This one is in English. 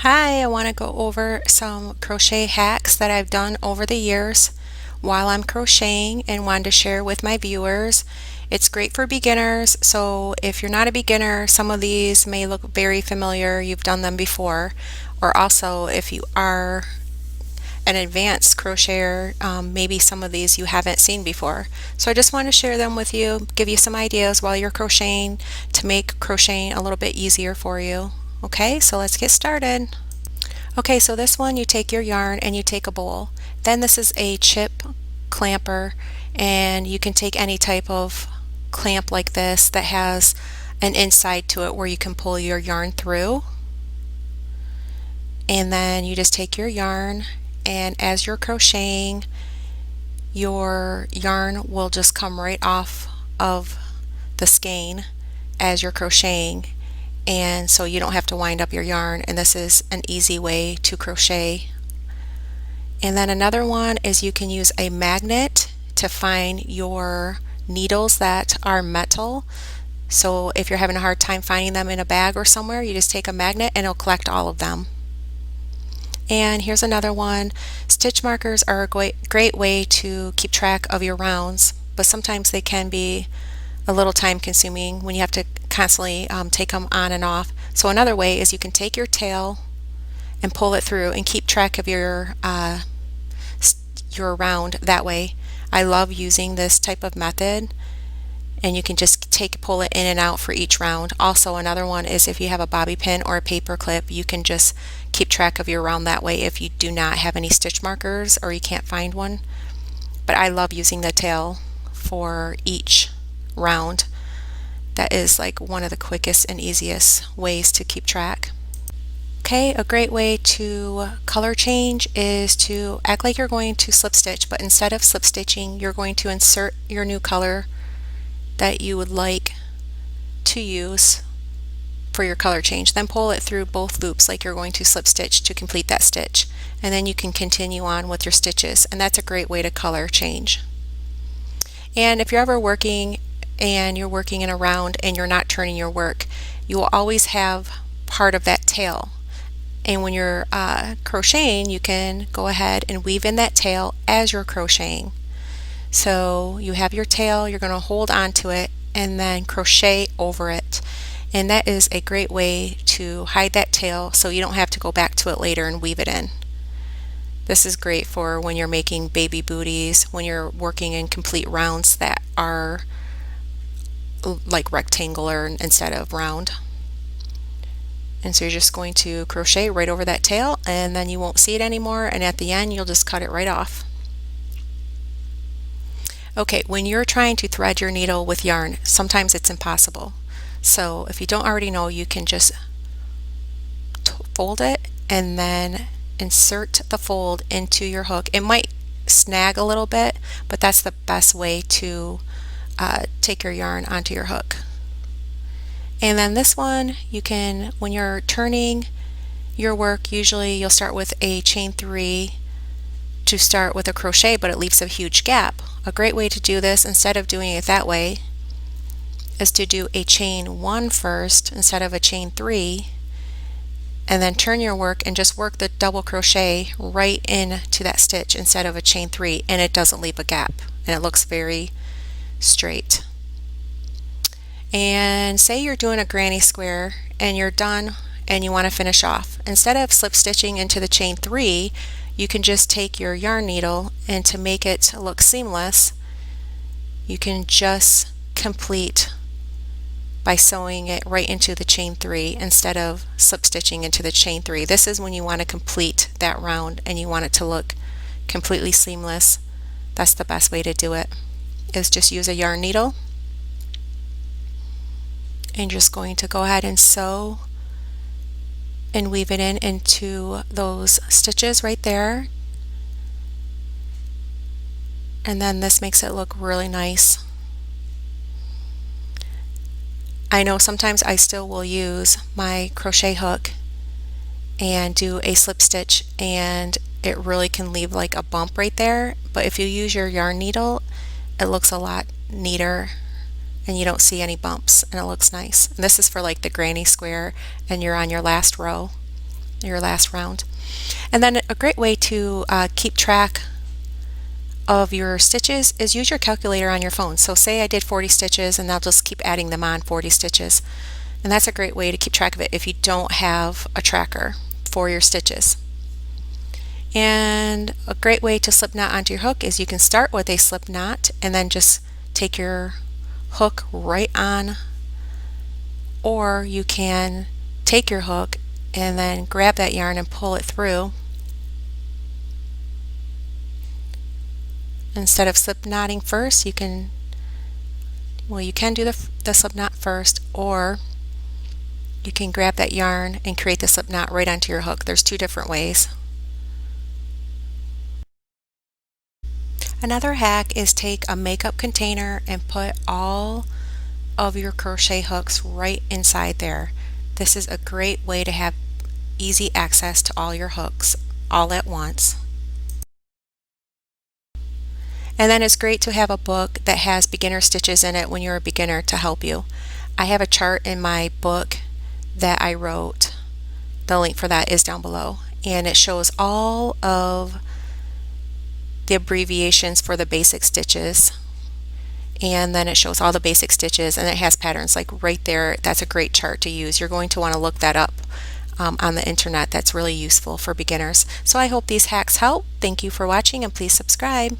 Hi, I want to go over some crochet hacks that I've done over the years while I'm crocheting and wanted to share with my viewers. It's great for beginners, so if you're not a beginner, some of these may look very familiar. You've done them before. Or also, if you are an advanced crocheter, maybe some of these you haven't seen before. So I just want to share them with you, give you some ideas while you're crocheting to make crocheting a little bit easier for you. Okay, so let's get started. Okay, so this one you take your yarn and you take a bowl. Then this is a chip clamper, and you can take any type of clamp like this that has an inside to it where you can pull your yarn through. And then you just take your yarn, and as you're crocheting, your yarn will just come right off of the skein as you're crocheting, and so you don't have to wind up your yarn, and this is an easy way to crochet. And then another one is you can use a magnet to find your needles that are metal. So if you're having a hard time finding them in a bag or somewhere, you just take a magnet and it'll collect all of them. And here's another one. Stitch markers are a great way to keep track of your rounds, but sometimes they can be a little time consuming when you have to constantly take them on and off. So another way is you can take your tail and pull it through and keep track of your round that way. I love using this type of method, and you can just pull it in and out for each round. Also, another one is if you have a bobby pin or a paper clip, you can just keep track of your round that way if you do not have any stitch markers or you can't find one. But I love using the tail for each round. That is like one of the quickest and easiest ways to keep track. Okay, a great way to color change is to act like you're going to slip stitch, but instead of slip stitching, you're going to insert your new color that you would like to use for your color change. Then pull it through both loops like you're going to slip stitch to complete that stitch. And then you can continue on with your stitches, and that's a great way to color change. And if you're ever working and you're working in a round and you're not turning your work, you will always have part of that tail. And when you're crocheting, you can go ahead and weave in that tail as you're crocheting. So you have your tail, you're going to hold on to it and then crochet over it. And that is a great way to hide that tail so you don't have to go back to it later and weave it in. This is great for when you're making baby booties, when you're working in complete rounds that are like rectangular instead of round. And so you're just going to crochet right over that tail, and then you won't see it anymore, and at the end you'll just cut it right off. Okay, when you're trying to thread your needle with yarn, sometimes it's impossible. So if you don't already know, you can just fold it and then insert the fold into your hook. It might snag a little bit, but that's the best way to take your yarn onto your hook. And then this one, you can, when you're turning your work, usually you'll start with a chain 3 to start with a crochet, but it leaves a huge gap. A great way to do this, instead of doing it that way, is to do a chain 1 first instead of a chain 3, and then turn your work and just work the double crochet right into that stitch instead of a chain 3, and it doesn't leave a gap and it looks very straight. And say you're doing a granny square and you're done and you want to finish off. Instead of slip stitching into the chain 3, you can just take your yarn needle, and to make it look seamless, you can just complete by sewing it right into the chain 3 instead of slip stitching into the chain 3. This is when you want to complete that round and you want it to look completely seamless. That's the best way to do it, is just use a yarn needle and just going to go ahead and sew and weave it in into those stitches right there. And then this makes it look really nice. I know sometimes I still will use my crochet hook and do a slip stitch, and it really can leave like a bump right there, but if you use your yarn needle, it looks a lot neater and you don't see any bumps, and it looks nice. And this is for like the granny square and you're on your last row. your last round. And then a great way to keep track of your stitches is use your calculator on your phone. So say I did 40 stitches and I'll just keep adding them on, 40 stitches. And that's a great way to keep track of it if you don't have a tracker for your stitches. And a great way to slip knot onto your hook is you can start with a slip knot and then just take your hook right on, or you can take your hook and then grab that yarn and pull it through. Instead of slip knotting first, you can do the slip knot first, or you can grab that yarn and create the slip knot right onto your hook. There's two different ways. Another hack is take a makeup container and put all of your crochet hooks right inside there. This is a great way to have easy access to all your hooks all at once. And then it's great to have a book that has beginner stitches in it when you're a beginner to help you. I have a chart in my book that I wrote. The link for that is down below, and it shows all of the abbreviations for the basic stitches, and then it shows all the basic stitches, and it has patterns like right there. That's a great chart to use. You're going to want to look that up on the internet. That's really useful for beginners. So I hope these hacks help. Thank you for watching, and please subscribe.